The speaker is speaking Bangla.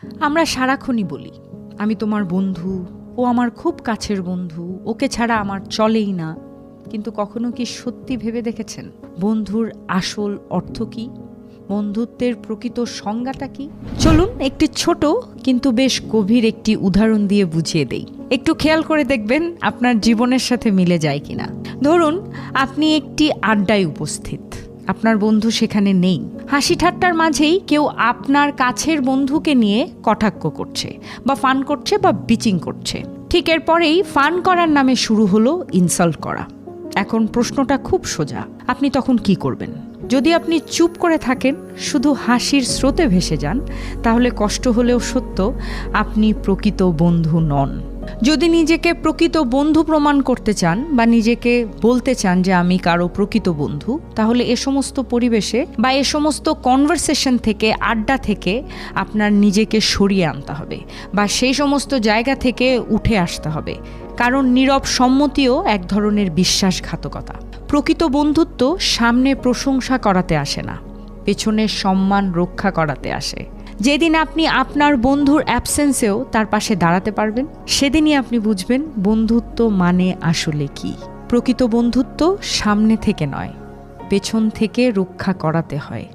আমরা সারাক্ষণই বলি, আমি তোমার বন্ধু, ও আমার খুব কাছের বন্ধু, ওকে ছাড়া আমার চলেই না। কিন্তু কখনো কি সত্যি ভেবে দেখেছেন বন্ধুর আসল অর্থ কি? বন্ধুত্বের প্রকৃত সংজ্ঞাটা কি? চলুন একটি ছোট কিন্তু বেশ গভীর একটি উদাহরণ দিয়ে বুঝিয়ে দেই। একটু খেয়াল করে দেখবেন আপনার জীবনের সাথে মিলে যায় কিনা। ধরুন আপনি একটি আড্ডায় উপস্থিত, আপনার বন্ধু সেখানে নেই। হাসি ঠাট্টার মাঝেই কেউ আপনার কাছের বন্ধুকে নিয়ে কটাক্ষ করছে বা ফান করছে বা বিচিং করছে। ঠিক এরপরেই ফান করার নামে শুরু হলো ইনসাল্ট করা। এখন প্রশ্নটা খুব সোজা, আপনি তখন কি করবেন? যদি আপনি চুপ করে থাকেন, শুধু হাসির স্রোতে ভেসে যান, তাহলে কষ্ট হলেও সত্য, আপনি প্রকৃত বন্ধু নন। যদি নিজেকে প্রকৃত বন্ধু প্রমাণ করতে চান বা নিজেকে বলতে চান যে আমি কারো প্রকৃত বন্ধু, তাহলে এ সমস্ত পরিবেশে বা এ সমস্ত কনভারসেশন থেকে, আড্ডা থেকে আপনার নিজেকে সরিয়ে আনতে হবে বা সেই সমস্ত জায়গা থেকে উঠে আসতে হবে। কারণ নীরব সম্মতিও এক ধরনের বিশ্বাসঘাতকতা। প্রকৃত বন্ধুত্ব সামনে প্রশংসা করাতে আসে না, পেছনের সম্মান রক্ষা করাতে আসে। যেদিন আপনি আপনার বন্ধুর অ্যাবসেন্সেও তার পাশে দাঁড়াতে পারবেন, সেদিনই আপনি বুঝবেন বন্ধুত্ব মানে আসলে কি। প্রকৃত বন্ধুত্ব সামনে থেকে নয়, পেছন থেকে রক্ষা করাতে হয়।